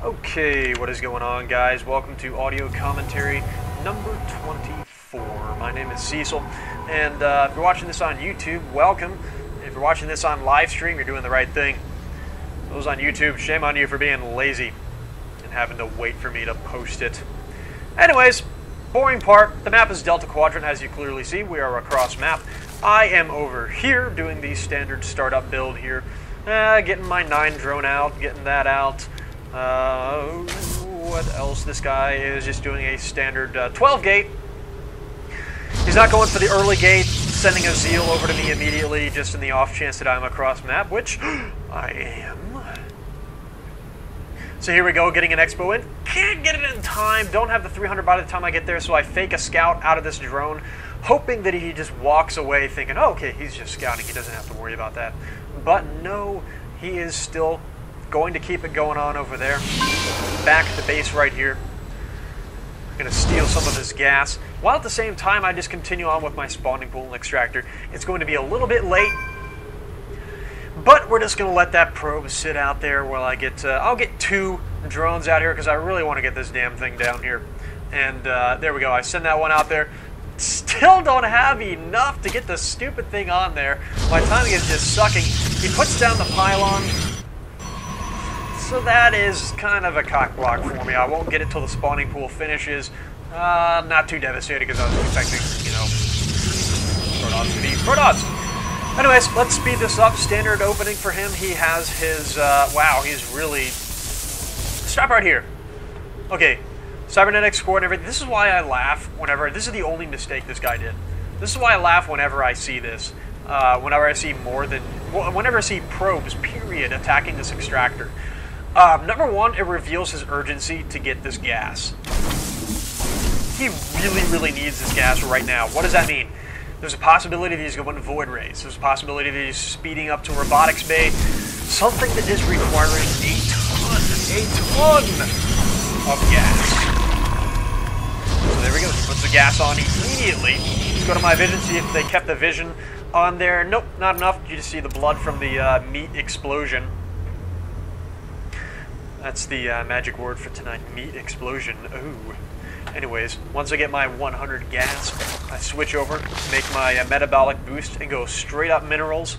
Okay, what is going on, guys? Welcome to audio commentary number 24. My name is Cecil, and if you're watching this on YouTube, welcome. If you're watching this on live stream, you're doing the right thing. Those on YouTube, shame on you for being lazy and having to wait for me to post it. Anyways, boring part, the map is Delta Quadrant, as you clearly see. We are across map. I am over here doing the standard startup build here, getting my 9 drone out, getting that out. What else? This guy is just doing a standard 12 gate. He's not going for the early gate, sending a Zeal over to me immediately, just in the off chance that I'm across map, which I am. So here we go, getting an expo in. Can't get it in time. Don't have the 300 by the time I get there, so I fake a scout out of this drone, hoping that he just walks away thinking, oh, okay, he's just scouting. He doesn't have to worry about that. But no, he is still going to keep it going on over there. Back at the base right here. I'm going to steal some of this gas, while at the same time I just continue on with my spawning pool and extractor. It's going to be a little bit late, but we're just going to let that probe sit out there while I get, I'll get 2 drones out here because I really want to get this damn thing down here. And there we go, I send that one out there. Still don't have enough to get the stupid thing on there. My timing is just sucking. He puts down the pylon. So that is kind of a cock block for me. I won't get it till the spawning pool finishes. Not too devastated because I was expecting, you know, Protoss to be Protoss. Anyways, let's speed this up. Standard opening for him. He has his, wow, he's really... Stop right here. Okay, cybernetic score and everything. This is why I laugh whenever... This is the only mistake this guy did. This is why I laugh whenever I see this. Whenever I see more than... Whenever I see probes, period, attacking this extractor. Number one, it reveals his urgency to get this gas. He really needs this gas right now. What does that mean? There's a possibility that he's going to void race. There's a possibility that he's speeding up to robotics bay. Something that is requiring a ton of gas. So there we go. He puts the gas on immediately. Let's go to my vision, see if they kept the vision on there. Nope, not enough. You just see the blood from the meat explosion. That's the magic word for tonight, meat explosion. Ooh. Anyways, once I get my 100 gas, I switch over, make my metabolic boost, and go straight up minerals.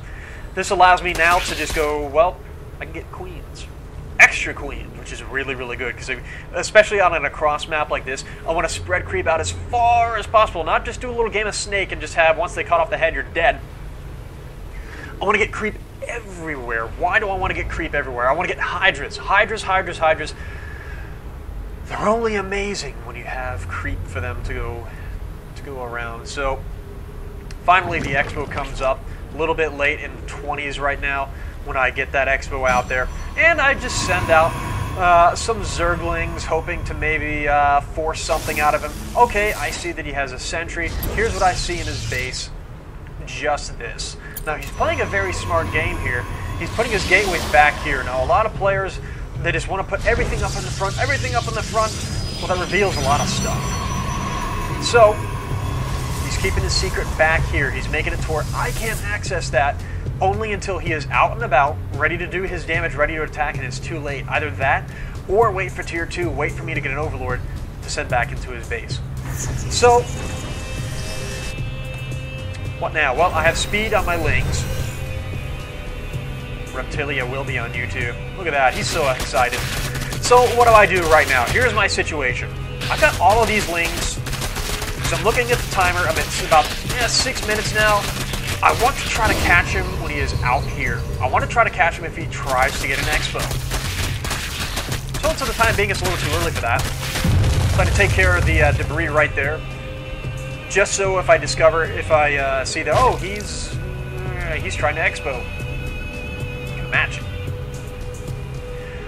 This allows me now to just go, well, I can get queens. Extra queens, which is really good, because especially on an across map like this, I want to spread creep out as far as possible, not just do a little game of Snake and just have, once they cut off the head, you're dead. I want to get creep everywhere. Why do I want to get creep everywhere? I want to get Hydras. Hydras. They're only amazing when you have creep for them to go around. So finally the expo comes up. A little bit late in 20s right now when I get that expo out there. And I just send out some Zerglings, hoping to maybe force something out of him. Okay, I see that he has a sentry. Here's what I see in his base. Just this. Now, he's playing a very smart game here. He's putting his gateways back here. Now, a lot of players, they just want to put everything up in the front, well, that reveals a lot of stuff. So, he's keeping his secret back here. He's making it to where I can't access that only until he is out and about, ready to do his damage, ready to attack, and it's too late. Either that, or wait for tier 2, wait for me to get an Overlord to send back into his base. So, what now? Well, I have speed on my Lings. Reptilia will be on YouTube. Look at that. He's so excited. So what do I do right now? Here's my situation. I've got all of these Lings. So I'm looking at the timer. I'm at about 6 minutes now. I want to try to catch him when he is out here. I want to try to catch him if he tries to get an expo. So for the time being, it's a little too early for that. I'm trying to take care of the debris right there. Just so if I see that, oh, he's trying to expo. Can match him.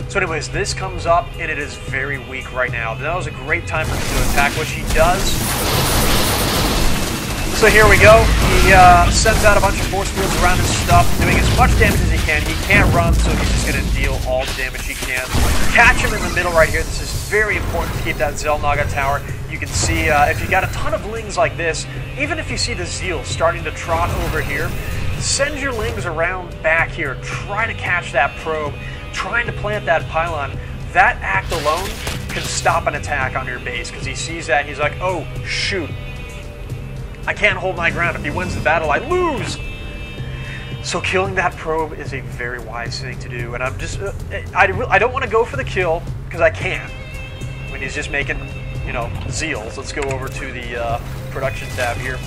So anyways, this comes up, and it is very weak right now. That was a great time for him to attack, which he does. So here we go. He sends out a bunch of force fields around his stuff, doing as much damage as he can. He can't run, so he's just going to deal all the damage he can. Catch him in the middle right here. This is very important to keep that Xel'Naga tower. You can see, if you got a ton of Lings like this, even if you see the Zeal starting to trot over here, send your Lings around back here. Try to catch that probe. Trying to plant that pylon. that act alone can stop an attack on your base, because he sees that, he's like, oh, shoot. I can't hold my ground. If he wins the battle, I lose! So killing that probe is a very wise thing to do, and I'm just... I don't want to go for the kill, because I can't. When he's just making, you know, zeals. Let's go over to the production tab here.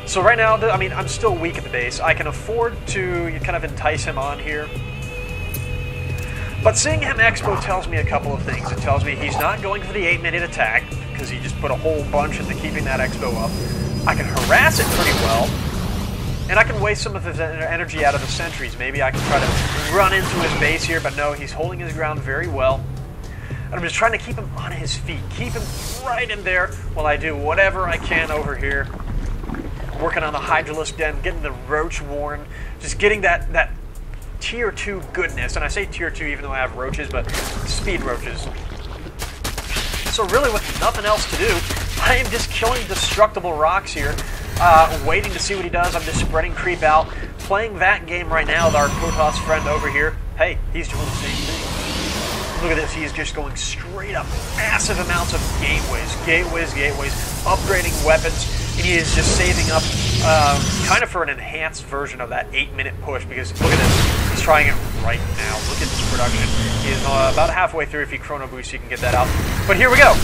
So right now, I mean, I'm still weak at the base. I can afford to kind of entice him on here. But seeing him expo tells me a couple of things. It tells me he's not going for the 8-minute attack, because he just put a whole bunch into keeping that expo up. I can harass it pretty well, and I can waste some of his energy out of the sentries. Maybe I can try to run into his base here, but no, he's holding his ground very well. And I'm just trying to keep him on his feet, keep him right in there while I do whatever I can over here. Working on the Hydralisk Den, getting the Roach Warren, just getting that Tier 2 goodness. And I say Tier 2 even though I have roaches, but speed roaches. So really with nothing else to do, I am just killing destructible rocks here, waiting to see what he does. I'm just spreading creep out, playing that game right now with our Protoss friend over here. Hey, he's doing the same thing. Look at this, he is just going straight up, massive amounts of gateways, upgrading weapons, and he is just saving up kind of for an enhanced version of that 8-minute push, because look at this, he's trying it right now. Look at this production. He is about halfway through. If he chrono boosts, you can get that out. But here we go.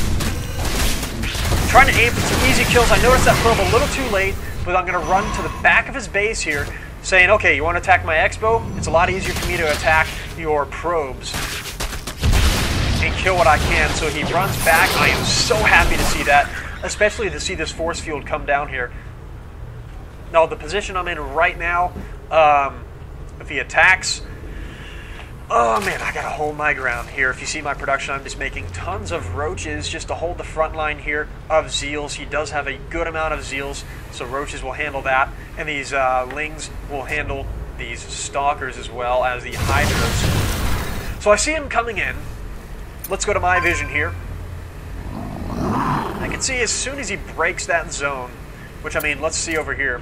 Trying to aim for some easy kills. I noticed that probe a little too late, but I'm going to run to the back of his base here, saying, okay, you want to attack my expo? It's a lot easier for me to attack your probes and kill what I can. So he runs back. I am so happy to see that, especially to see this force field come down here. Now, the position I'm in right now, if he attacks, oh man, I gotta hold my ground here. If you see my production, I'm just making tons of roaches just to hold the front line here of zeals. He does have a good amount of zeals, so roaches will handle that, and these lings will handle these stalkers as well as the hydras. So I see him coming in. Let's go to my vision here. I can see as soon as he breaks that zone, which I mean, let's see over here.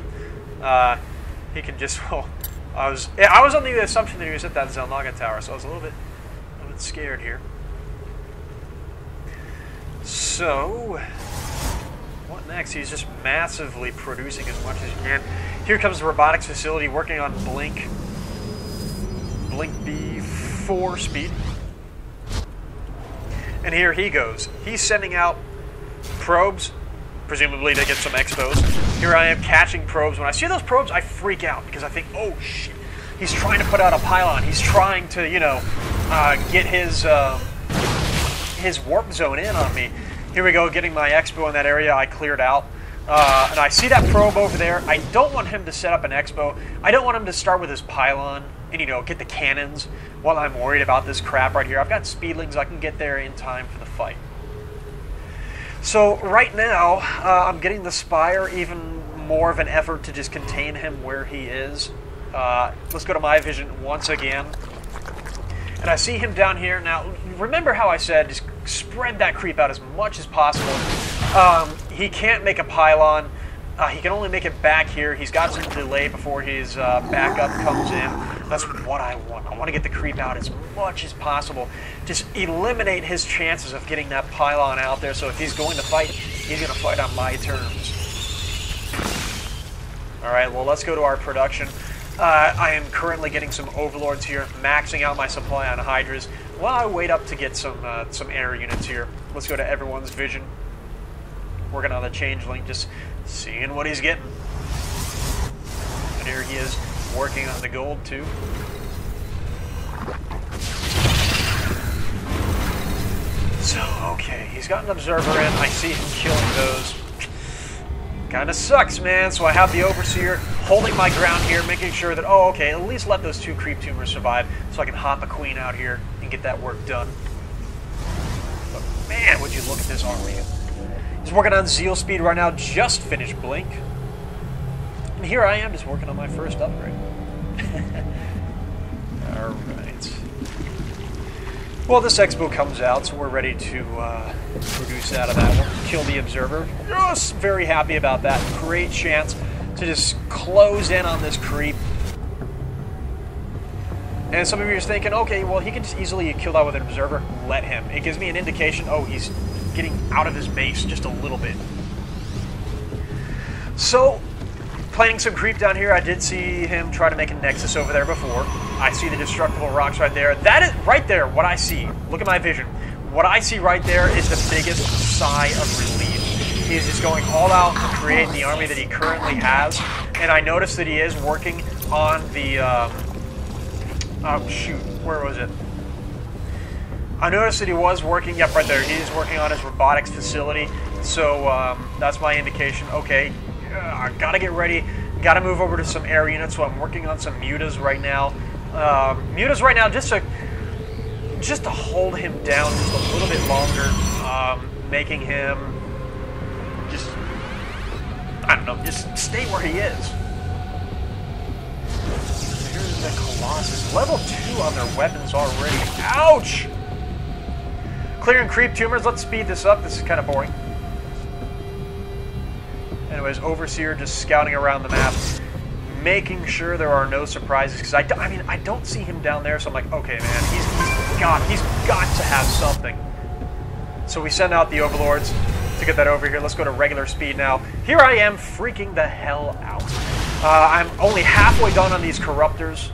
He can just. Oh, I was on the assumption that he was at that Zelnaga tower, so I was a little bit scared here. So, what next? He's just massively producing as much as he can. Here comes the robotics facility working on Blink B4 speed. And here he goes. He's sending out probes, presumably to get some expos. Here I am catching probes. When I see those probes, I freak out because I think, oh shit, he's trying to put out a pylon. He's trying to, you know, get his warp zone in on me. Here we go, getting my expo in that area I cleared out. And I see that probe over there. I don't want him to set up an expo. I don't want him to start with his pylon and, you know, get the cannons while I'm worried about this crap right here. I've got speedlings. I can get there in time for the fight. So right now, I'm getting the Spire even more of an effort to just contain him where he is. Let's go to my vision once again. And I see him down here. Now, remember how I said just spread that creep out as much as possible. He can't make a pylon. He can only make it back here. He's got some delay before his backup comes in. That's what I want. I want to get the creep out as much as possible. Just eliminate his chances of getting that pylon out there. So if he's going to fight, he's going to fight on my terms. Alright, well, let's go to our production. I am currently getting some overlords here, maxing out my supply on hydras while I wait up to get some air units here. Let's go to everyone's vision. Working on the changeling, just seeing what he's getting. And here he is, working on the gold too. So, okay, he's got an observer in. I see him killing those. Kind of sucks, man. So I have the Overseer holding my ground here, making sure that, oh, okay, at least let those 2 creep tumors survive so I can hop a queen out here and get that work done. But man, would you look at this army. He's working on Zeal speed right now, just finished Blink. And here I am just working on my first upgrade. Alright. Well, this expo comes out, so we're ready to produce out of that one. Kill the Observer. Just very happy about that. Great chance to just close in on this creep. And some of you are thinking, okay, well, he can just easily kill that with an observer. Let him. It gives me an indication, oh, he's getting out of his base just a little bit. So, planting some creep down here. I did see him try to make a nexus over there before. I see the destructible rocks right there. That is, right there, what I see. Look at my vision. What I see right there is the biggest sigh of relief. He's just going all out to create the army that he currently has. And I noticed that he is working on the... oh, shoot. Where was it? I noticed that he was working... Yep, right there. He is working on his robotics facility. So, that's my indication. Okay, I gotta get ready. Gotta move over to some air units. So I'm working on some mutas right now. Mutas right now just to hold him down just a little bit longer. Making him... just... I don't know. Just stay where he is. Here's the Colossus. Level 2 on their weapons already. Ouch! Clearing creep tumors. Let's speed this up. This is kind of boring. Anyways, Overseer just scouting around the map, making sure there are no surprises. Because I mean, I don't see him down there, so I'm like, okay, man, he's got to have something. So we send out the Overlords to get that over here. Let's go to regular speed now. Here I am, freaking the hell out. I'm only halfway done on these Corruptors.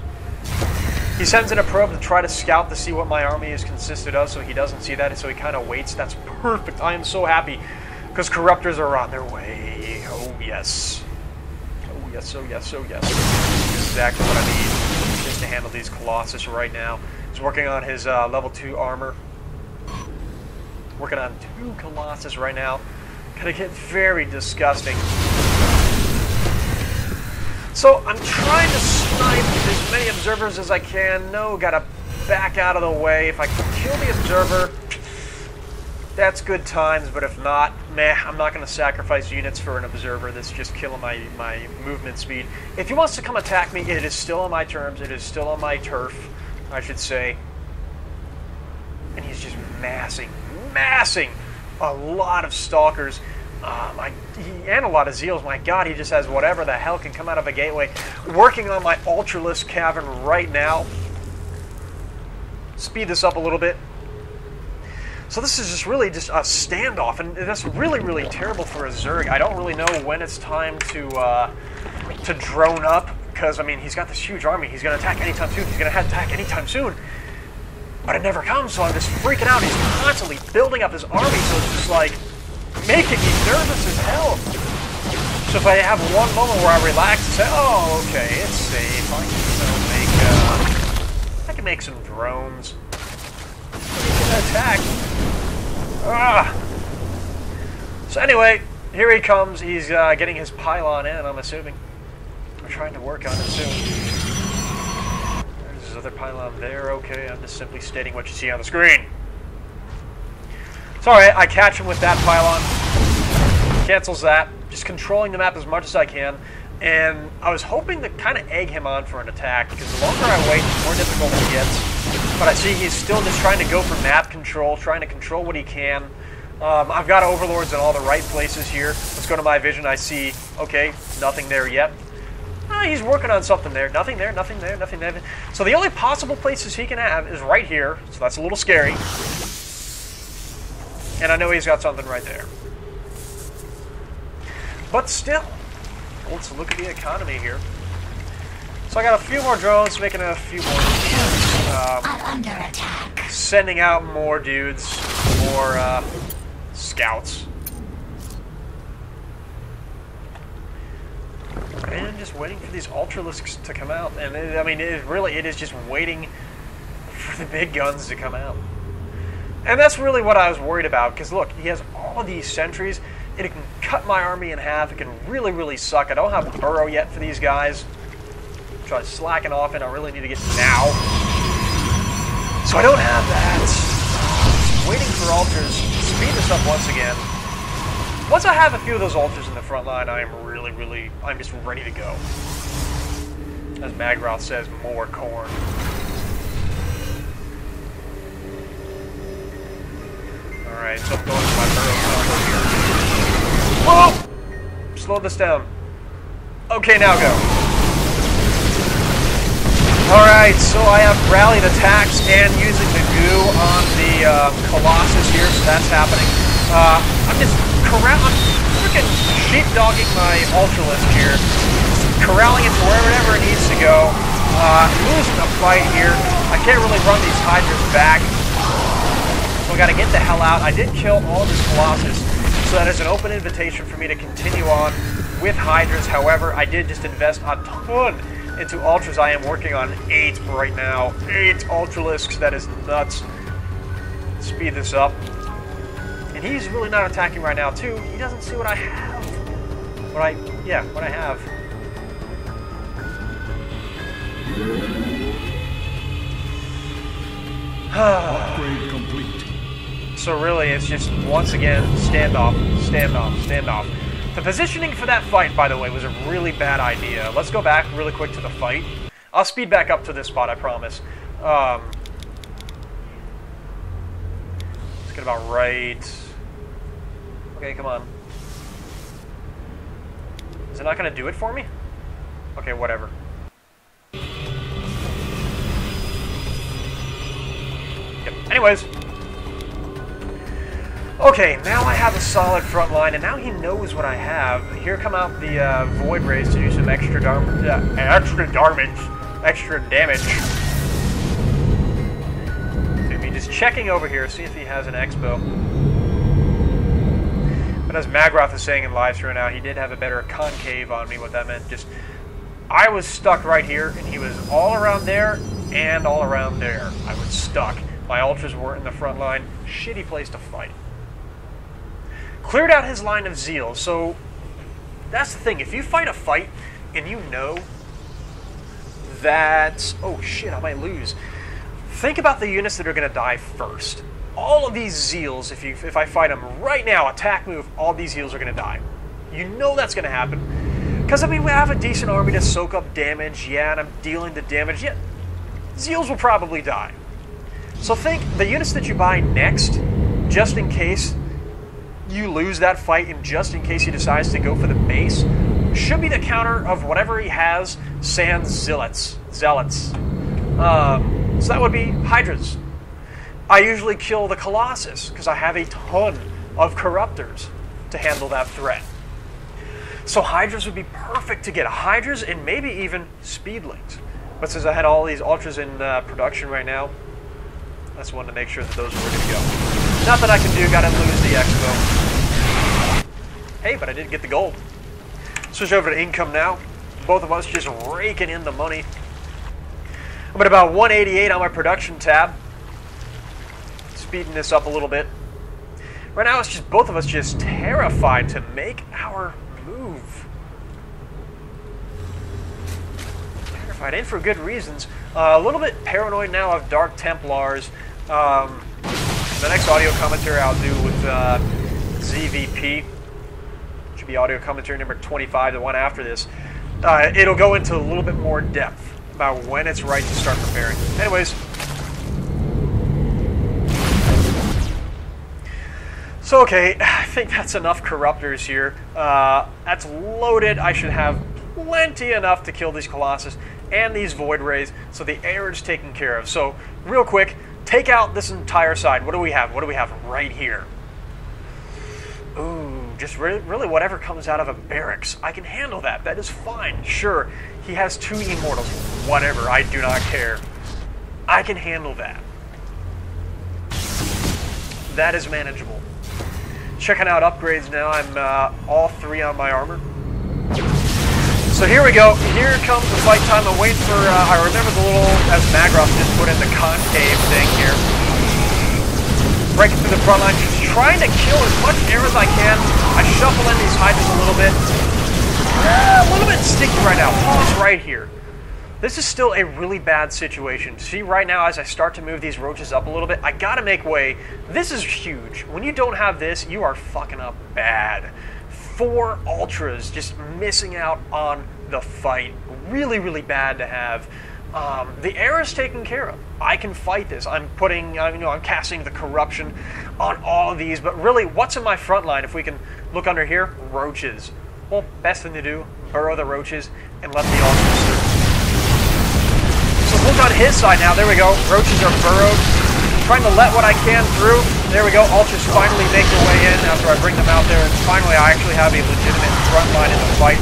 He sends in a probe to try to scout to see what my army is consisted of, so he doesn't see that, so he kind of waits. That's perfect. I am so happy, because Corruptors are on their way. Oh, yes. Oh, yes, oh, yes, oh, yes. This is exactly what I need just to handle these Colossus right now. He's working on his level 2 armor. Working on 2 Colossus right now. Gonna get very disgusting. So I'm trying to snipe as many observers as I can. No, gotta back out of the way. If I can kill the observer, that's good times, but if not, meh, I'm not going to sacrifice units for an observer that's just killing my movement speed. If he wants to come attack me, it is still on my terms. It is still on my turf, I should say. And he's just massing a lot of Stalkers. And a lot of Zeals. My god, he just has whatever the hell can come out of a gateway. Working on my Ultralisk Cavern right now. Speed this up a little bit. So this is just really just a standoff, and that's really, really terrible for a Zerg. I don't really know when it's time to drone up, because, I mean, he's got this huge army. He's going to attack anytime soon. He's going to attack anytime soon. But it never comes, so I'm just freaking out. He's constantly building up his army, so it's just, like, making me nervous as hell. So if I have one moment where I relax and say, oh, okay, it's safe. I can make some drones. He can attack. So anyway, here he comes. He's getting his pylon in, I'm assuming. We're trying to work on it soon. There's his other pylon there. Okay, I'm just simply stating what you see on the screen. Sorry, I catch him with that pylon. Cancels that. Just controlling the map as much as I can. And I was hoping to kind of egg him on for an attack, because the longer I wait, the more difficult it gets. But I see he's still just trying to go for map control, trying to control what he can. I've got Overlords in all the right places here. Let's go to my vision. I see, okay, nothing there yet. He's working on something there. Nothing there, nothing there, nothing there. So the only possible places he can have is right here. So that's a little scary. And I know he's got something right there. But still, let's look at the economy here. So I got a few more drones, making a few more under attack. Sending out more dudes, more scouts. And just waiting for these Ultralisks to come out. And I mean, it is just waiting for the big guns to come out. And that's really what I was worried about, because look, he has all of these sentries. It can cut my army in half. It can really, really suck. I don't have a burrow yet for these guys. Try slacking off, and I really need to get now. So I don't have that. Waiting for altars. Speed this up once again. Once I have a few of those altars in the front line, I am really, I'm just ready to go. As Magroth says, more corn. Alright, so I'm going to my burrow combo here. Whoa! Slow this down. Okay, now go. Alright, so I have rallied attacks and using the goo on the Colossus here, so that's happening. I'm just freaking sheepdogging my Ultralisk here, corralling it to wherever it needs to go. Losing the fight here. I can't really run these Hydras back, so I gotta get the hell out. I did kill all of this Colossus, so that is an open invitation for me to continue on with Hydras. However, I did just invest a ton into Ultras. I am working on 8 right now. 8 Ultralisks, that is nuts. Speed this up. And he's really not attacking right now, too. He doesn't see what I have. What I have. Upgrade complete. So really, it's just, once again, standoff, standoff, standoff. The positioning for that fight, by the way, was a really bad idea. Let's go back really quick to the fight. I'll speed back up to this spot, I promise. Let's get about right. Okay, come on. Is it not going to do it for me? Okay, whatever. Yep. Anyways. Okay, now I have a solid front line, and now he knows what I have. Here come out the Void Rays to do some extra damage. So me just checking over here, see if he has an Expo. But as Magroth is saying in live stream now, he did have a better concave on me. What that meant, just I was stuck right here, and he was all around there and all around there. I was stuck. My Ultras were in the front line. Shitty place to fight. Cleared out his line of Zeal, so that's the thing. If you fight a fight and you know that, oh shit, I might lose. Think about the units that are going to die first. All of these Zeals, if I fight them right now, attack move, all these Zeals are going to die. You know that's going to happen. Because, I mean, we have a decent army to soak up damage, yeah, and I'm dealing the damage, yeah. Zeals will probably die. So think, the units that you buy next, just in case you lose that fight and just in case he decides to go for the base, should be the counter of whatever he has, sans Zealots. So that would be Hydras. I usually kill the Colossus because I have a ton of Corruptors to handle that threat. So Hydras would be perfect to get. Hydras and maybe even Speedlings. But since I had all these Ultras in production right now, I just wanted to make sure that those were ready to go. Nothing I can do, gotta lose the Expo. Hey, but I did get the gold. Switch over to income now. Both of us just raking in the money. I'm at about 188 on my production tab. Speeding this up a little bit. Right now it's just both of us just terrified to make our move. Terrified, and for good reasons. A little bit paranoid now of Dark Templars. The next audio commentary I'll do with ZVP, should be audio commentary number 25, the one after this. It'll go into a little bit more depth about when it's right to start preparing. Anyways. So okay, I think that's enough Corruptors here. That's loaded. I should have plenty enough to kill these Colossus and these Void Rays, so the air is taken care of. So, real quick, take out this entire side. What do we have? What do we have right here? Ooh, just really whatever comes out of a barracks. I can handle that. That is fine. Sure, he has 2 Immortals. Whatever, I do not care. I can handle that. That is manageable. Checking out upgrades now. I'm all 3 on my armor. So here we go. Here comes the fight time. I'm waiting for, I remember the little, as Magroth just put in the concave thing here. Breaking through the front line, just trying to kill as much air as I can. I shuffle in these Hydras a little bit sticky right now. Pause right here. This is still a really bad situation. See, right now, as I start to move these roaches up a little bit, I gotta make way. This is huge. When you don't have this, you are fucking up bad. 4 Ultras just missing out on the fight. Really, really bad to have. The air is taken care of. I can fight this. I'm putting, I'm casting the corruption on all of these, but really, what's in my front line? If we can look under here, roaches. Well, best thing to do, burrow the roaches and let the Ultras through. So on his side now. There we go. Roaches are burrowed. Trying to let what I can through. There we go. Ultras finally make their way in after I bring them out there. And finally, I actually have a legitimate front line in the fight.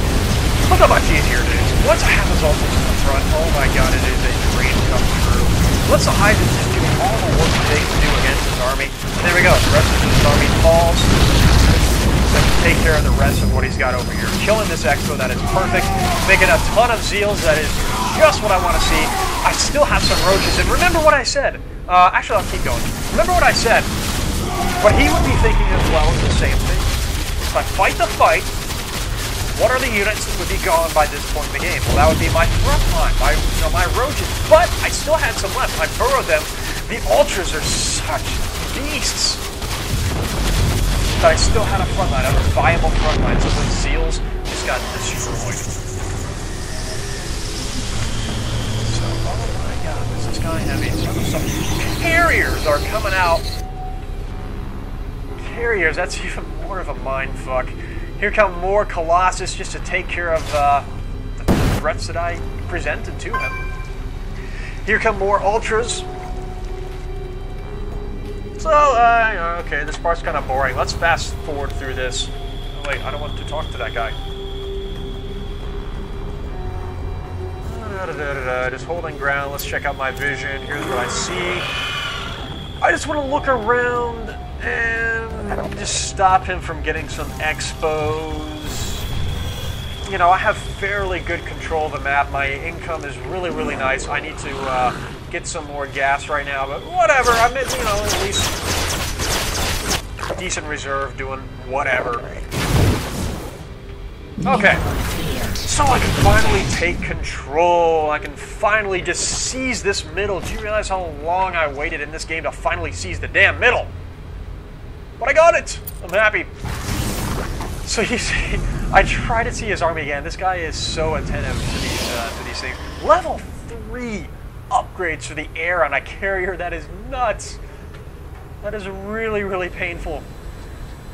Look how much easier it is. Once I have those Ultras in the front, oh my god, it is a dream come true. Let's the Hydra's just doing all the work they can do against his army. And there we go. The rest of his army falls. To take care of the rest of what he's got over here. Killing this Expo, that is perfect. Making a ton of Zeals, that is just what I want to see. I still have some Roaches, and remember what I said. Actually, I'll keep going. Remember what I said. What he would be thinking as well is the same thing. If I fight the fight, what are the units that would be gone by this point in the game? Well, that would be my front line, my Roaches. But I still had some left. I burrowed them. The Ultras are such beasts. But I still had a front line, a viable front line. So those Zeals just got destroyed. So, oh my god, is this guy heavy? Some carriers are coming out. Carriers, that's even more of a mindfuck. Here come more Colossus just to take care of the threats that I presented to him. Here come more Ultras. So, okay, this part's kind of boring. Let's fast forward through this. Oh, wait, I don't want to talk to that guy. Just holding ground. Let's check out my vision. Here's what I see. I just want to look around and just stop him from getting some expos. You know, I have fairly good control of the map. My income is really, really nice. I need to get some more gas right now, but whatever. I'm, you know, at least decent reserve doing whatever. Okay. So I can finally take control. I can finally just seize this middle. Do you realize how long I waited in this game to finally seize the damn middle? But I got it. I'm happy. So you see, I try to see his army again. This guy is so attentive to these things. Level 3 upgrades for the air on a carrier. That is nuts. That is really, really painful.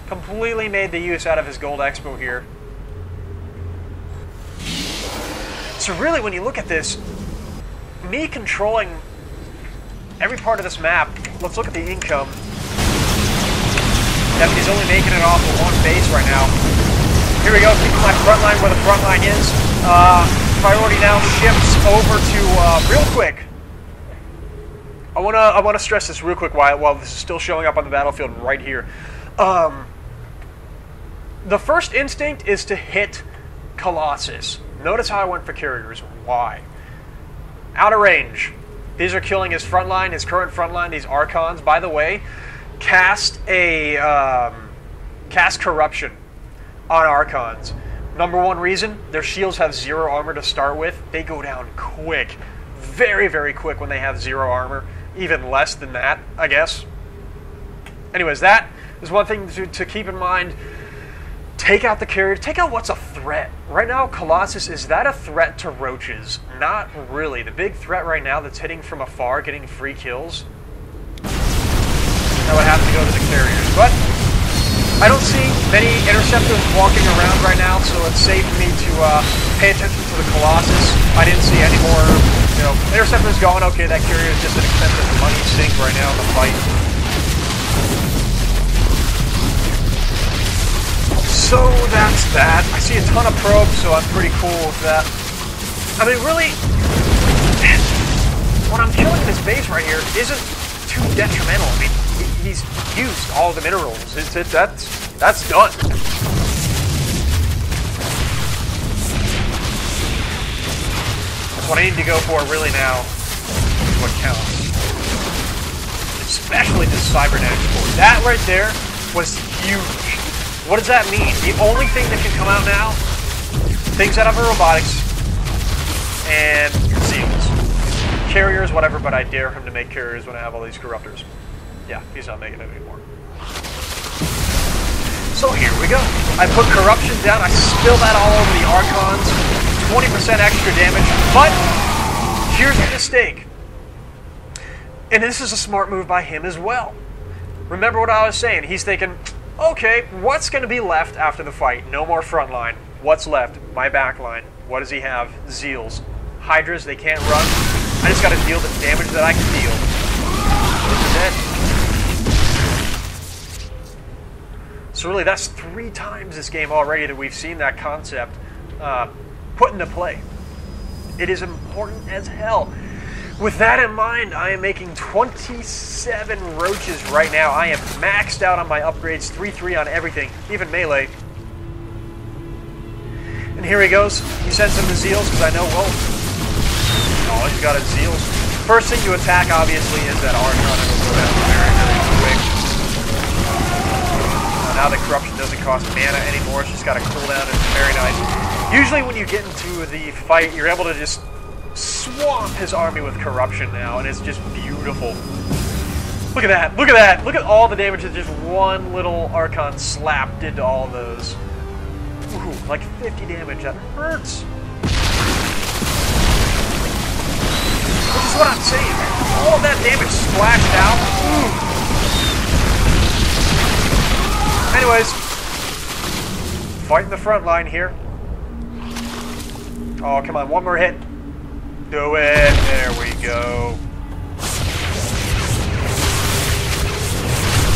Completely made the use out of his gold expo here. So really, when you look at this, me controlling every part of this map, let's look at the income. That he's only making it off of one base right now. Here we go, keeping my front line where the front line is. Priority now shifts over to, real quick. I wanna stress this real quick while this is still showing up on the battlefield right here. The first instinct is to hit Colossus. Notice how I went for carriers. Why? Out of range. These are killing his front line, his current front line, these Archons. By the way, cast corruption on Archons. Number one reason, their shields have 0 armor to start with. They go down quick. Very, very quick when they have 0 armor. Even less than that, I guess. Anyways, that is one thing to keep in mind. Take out the carriers. Take out what's a threat. Right now, Colossus, is that a threat to Roaches? Not really. The big threat right now that's hitting from afar, getting free kills, I would have to go to the carriers. But I don't see many interceptors walking around right now, so it's safe for me to pay attention to the Colossus. I didn't see any more, you know, interceptors going. Okay, that carrier is just an expensive money sink right now in the fight. So that's that. I see a ton of probes, so I'm pretty cool with that. I mean, really, when I'm killing this base right here isn't too detrimental. I mean, he's used all the minerals. That's done. That's what I need to go for really now. Is what counts. Especially this cybernetic core. That right there was huge. What does that mean? The only thing that can come out now, things out of robotics and Zeals. Carriers, whatever, but I dare him to make carriers when I have all these corruptors. Yeah, he's not making it anymore. So here we go. I put corruption down, I spill that all over the Archons. 20% extra damage, but here's the mistake. And this is a smart move by him as well. Remember what I was saying. He's thinking, okay, what's going to be left after the fight? No more front line. What's left? My back line. What does he have? Zeals. Hydras, they can't run. I just gotta deal the damage that I can deal. They're dead. So really, that's 3 times this game already that we've seen that concept put into play. It is important as hell. With that in mind, I am making 27 roaches right now. I am maxed out on my upgrades, 3-3 on everything, even melee. And here he goes. He sends him the Zeals, because I know, well, oh, he's got his Zeals. First thing you attack, obviously, is that Archon, and it'll go down very, very quick. Now the corruption doesn't cost mana anymore, it's just got a cooldown, and it's very nice. Usually when you get into the fight, you're able to just swamp his army with corruption now, and it's just beautiful. Look at that, look at that, look at all the damage that just one little Archon slapped into all those. Ooh, like 50 damage, that hurts. Which is what I'm saying, all that damage splashed out. Ooh. Anyways, fighting the front line here. Oh, come on, one more hit. Do it. There we go.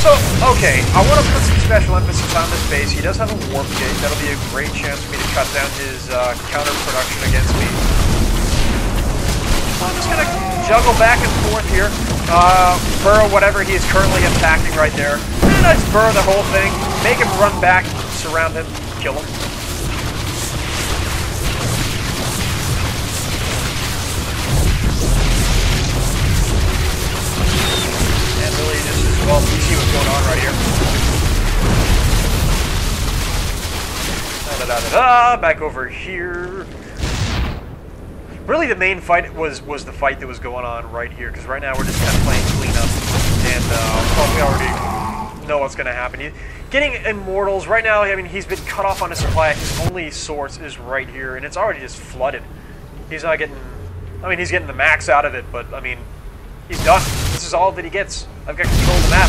So, okay, I want to put some special emphasis on this base. He does have a warp gate. That'll be a great chance for me to cut down his counter-production against me. So I'm just going to juggle back and forth here. Burrow whatever he is currently attacking right there. And I just burrow the whole thing. Make him run back, surround him, kill him. Well, you see what's going on right here. Back over here. Really, the main fight was the fight that was going on right here, because right now we're just kind of playing cleanup, and well, we already know what's going to happen. Getting immortals right now. I mean, he's been cut off on his supply. His only source is right here, and it's already just flooded. He's not getting. I mean, he's getting the max out of it, but I mean, he's done. This is all that he gets. I've got control of the map.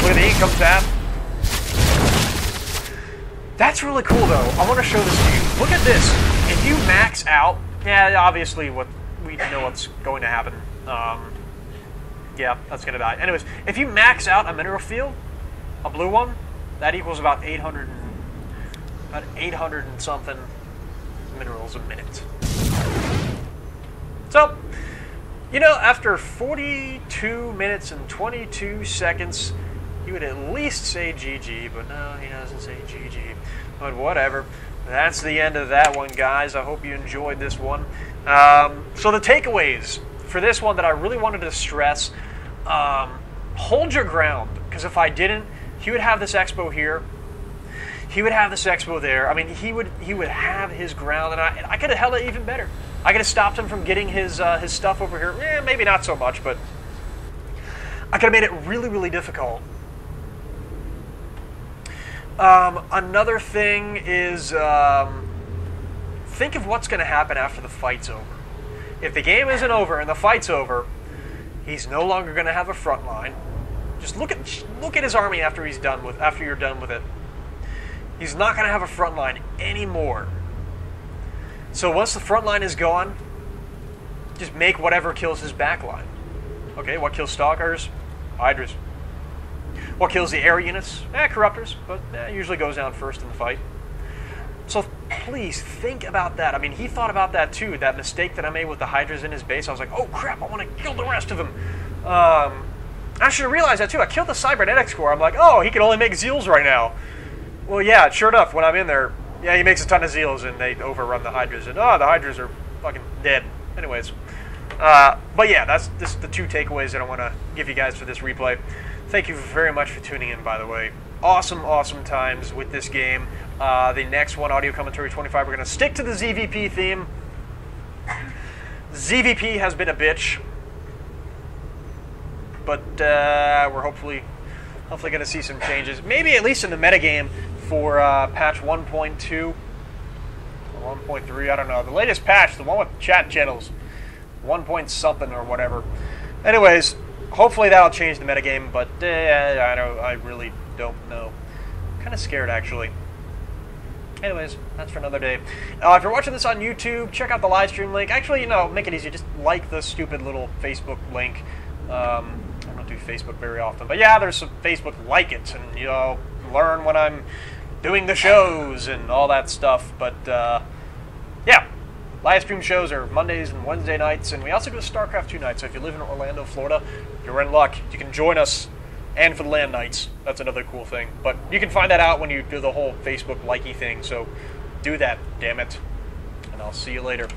Look at the income tab. That's really cool, though. I want to show this to you. Look at this. If you max out, yeah, obviously we know what's going to happen. Yeah, that's going to die. Anyways, if you max out a mineral field, a blue one, that equals about 800 and something minerals a minute. So, you know, after 42 minutes and 22 seconds, he would at least say GG, but no, he doesn't say GG. But whatever. That's the end of that one, guys. I hope you enjoyed this one. So the takeaways for this one that I really wanted to stress, hold your ground. Because if I didn't, he would have this expo here. He would have this expo there. I mean, he would have his ground, and I could have held it even better. I could have stopped him from getting his stuff over here. Maybe not so much, but I could have made it really, really difficult. Another thing is think of what's going to happen after the fight's over. If the game isn't over and the fight's over, he's no longer going to have a front line. Just look at his army after you're done with it. He's not going to have a front line anymore. So once the front line is gone, just make whatever kills his back line. Okay, what kills Stalkers? Hydras. What kills the air units? Corruptors, but that usually goes down first in the fight. So please think about that. I mean, he thought about that too, that mistake that I made with the Hydras in his base. I was like, oh crap, I want to kill the rest of them. I should have realized that too. I killed the Cybernetics Core. I'm like, oh, he can only make Zeals right now. Well, yeah, sure enough, when I'm in there, yeah, he makes a ton of Zeals, and they overrun the Hydras, and the Hydras are fucking dead. Anyways, but yeah, that's the 2 takeaways that I want to give you guys for this replay. Thank you very much for tuning in, by the way. Awesome, awesome times with this game. The next one, Audio Commentary 25, we're going to stick to the ZVP theme. ZVP has been a bitch, but we're hopefully going to see some changes. Maybe at least in the metagame for patch 1.2 or 1.3, I don't know. The latest patch, the one with chat channels, 1 point something or whatever. Anyways, hopefully that'll change the metagame, but I really don't know. I'm kind of scared, actually. Anyways, that's for another day. If you're watching this on YouTube, check out the live stream link. Actually, make it easy. Just like the stupid little Facebook link. I don't do Facebook very often. But yeah, there's some Facebook like it. And, learn when I'm doing the shows and all that stuff. But, yeah. Live stream shows are Mondays and Wednesday nights. And we also do a Starcraft 2 night. So if you live in Orlando, Florida, you're in luck. You can join us. And for the LAN nights, that's another cool thing. But you can find that out when you do the whole Facebook likey thing, so do that, damn it. And I'll see you later.